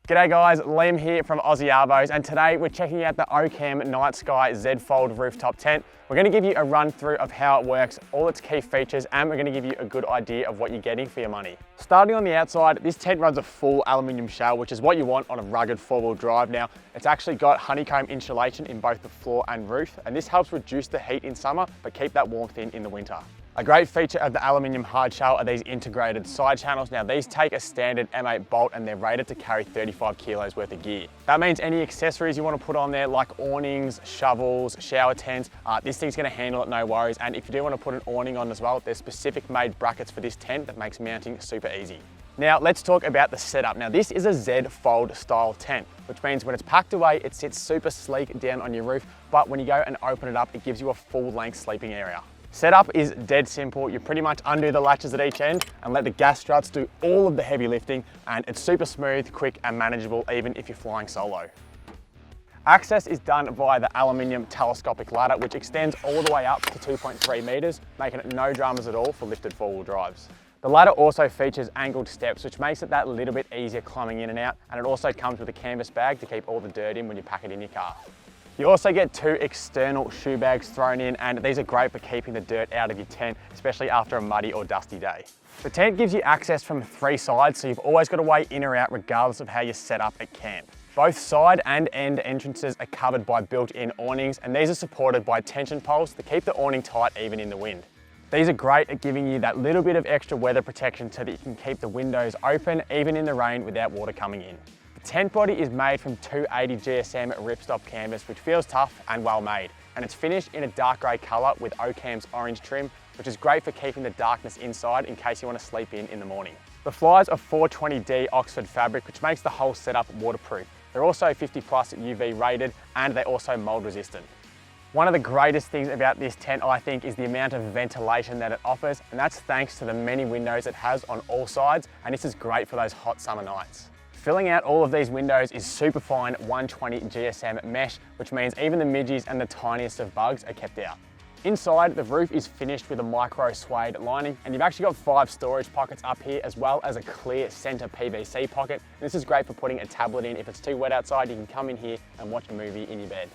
G'day guys, Liam here from Aussie Arvos, and today we're checking out the OCAM Night Sky Z-Fold rooftop tent. We're going to give you a run through of how it works, all its key features, and we're going to give you a good idea of what you're getting for your money. Starting on the outside, this tent runs a full aluminium shell, which is what you want on a rugged four-wheel drive. Now, it's actually got honeycomb insulation in both the floor and roof, and this helps reduce the heat in summer, but keep that warmth in the winter. A great feature of the aluminium hard shell are these integrated side channels. Now these take a standard M8 bolt and they're rated to carry 35 kilos worth of gear. That means any accessories you want to put on there like awnings, shovels, shower tents, this thing's going to handle it no worries. And if you do want to put an awning on as well, there's specific made brackets for this tent that makes mounting super easy. Now let's talk about the setup. Now this is a Z-Fold style tent, which means when it's packed away, it sits super sleek down on your roof, but when you go and open it up, it gives you a full length sleeping area. Setup is dead simple. You pretty much undo the latches at each end and let the gas struts do all of the heavy lifting, and it's super smooth, quick and manageable even if you're flying solo. Access is done via the aluminium telescopic ladder, which extends all the way up to 2.3 meters, making it no dramas at all for lifted four-wheel drives. The ladder also features angled steps, which makes it that little bit easier climbing in and out, and it also comes with a canvas bag to keep all the dirt in when you pack it in your car. You also get two external shoe bags thrown in, and these are great for keeping the dirt out of your tent, especially after a muddy or dusty day. The tent gives you access from three sides, so you've always got a way in or out regardless of how you're set up at camp. Both side and end entrances are covered by built-in awnings, and these are supported by tension poles to keep the awning tight even in the wind. These are great at giving you that little bit of extra weather protection so that you can keep the windows open even in the rain without water coming in. The tent body is made from 280 GSM ripstop canvas, which feels tough and well made, and it's finished in a dark grey colour with OCAM's orange trim, which is great for keeping the darkness inside in case you want to sleep in the morning. The flies are 420D Oxford fabric, which makes the whole setup waterproof. They're also 50+ UV rated, and they're also mold resistant. One of the greatest things about this tent, I think, is the amount of ventilation that it offers, and that's thanks to the many windows it has on all sides, and this is great for those hot summer nights. Filling out all of these windows is super fine 120 GSM mesh, which means even the midges and the tiniest of bugs are kept out. Inside, the roof is finished with a micro suede lining, and you've actually got 5 storage pockets up here, as well as a clear center PVC pocket. This is great for putting a tablet in. If it's too wet outside, you can come in here and watch a movie in your bed.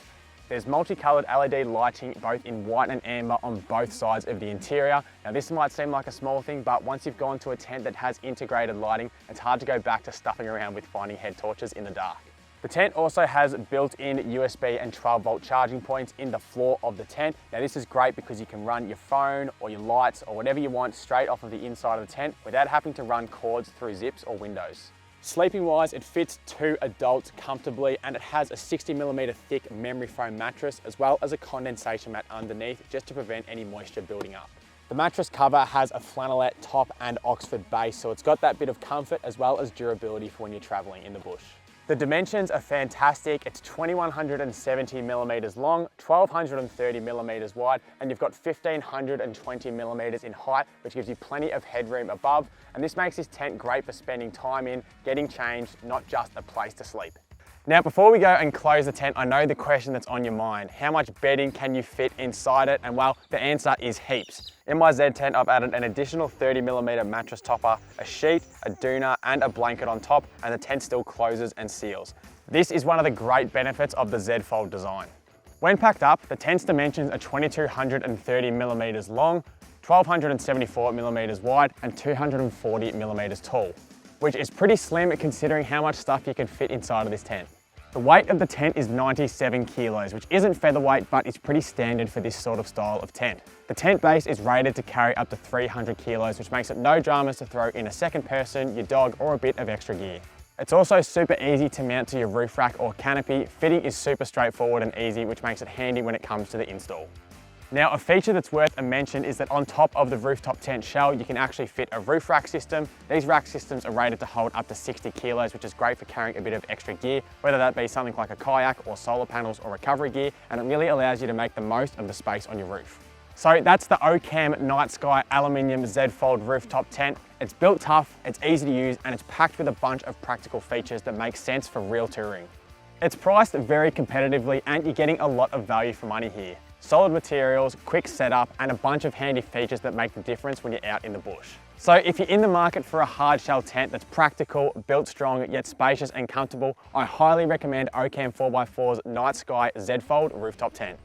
There's multicolored LED lighting both in white and amber on both sides of the interior. Now this might seem like a small thing, but once you've gone to a tent that has integrated lighting, it's hard to go back to stuffing around with finding head torches in the dark. The tent also has built-in USB and 12-volt charging points in the floor of the tent. Now this is great because you can run your phone or your lights or whatever you want straight off of the inside of the tent without having to run cords through zips or windows. Sleeping wise, it fits 2 adults comfortably, and it has a 60mm thick memory foam mattress as well as a condensation mat underneath just to prevent any moisture building up. The mattress cover has a flannelette top and Oxford base, so it's got that bit of comfort as well as durability for when you're traveling in the bush. The dimensions are fantastic. It's 2170mm long, 1230mm wide, and you've got 1520mm in height, which gives you plenty of headroom above. And this makes this tent great for spending time in, getting changed, not just a place to sleep. Now, before we go and close the tent, I know the question that's on your mind: how much bedding can you fit inside it? And well, the answer is heaps. In my Z tent, I've added an additional 30mm mattress topper, a sheet, a doona, and a blanket on top, and the tent still closes and seals. This is one of the great benefits of the Z-Fold design. When packed up, the tent's dimensions are 2230mm long, 1274mm wide, and 240mm tall, which is pretty slim considering how much stuff you can fit inside of this tent. The weight of the tent is 97 kilos, which isn't featherweight, but it's pretty standard for this sort of style of tent. The tent base is rated to carry up to 300 kilos, which makes it no dramas to throw in a second person, your dog, or a bit of extra gear. It's also super easy to mount to your roof rack or canopy. Fitting is super straightforward and easy, which makes it handy when it comes to the install. Now, a feature that's worth a mention is that on top of the rooftop tent shell, you can actually fit a roof rack system. These rack systems are rated to hold up to 60 kilos, which is great for carrying a bit of extra gear, whether that be something like a kayak or solar panels or recovery gear, and it really allows you to make the most of the space on your roof. So that's the OCAM Night Sky Aluminium Z-Fold rooftop tent. It's built tough, it's easy to use, and it's packed with a bunch of practical features that make sense for real touring. It's priced very competitively, and you're getting a lot of value for money here. solid materials, quick setup, and a bunch of handy features that make the difference when you're out in the bush. So if you're in the market for a hard shell tent that's practical, built strong, yet spacious and comfortable, I highly recommend OCAM 4x4's Night Sky Z Fold Rooftop Tent.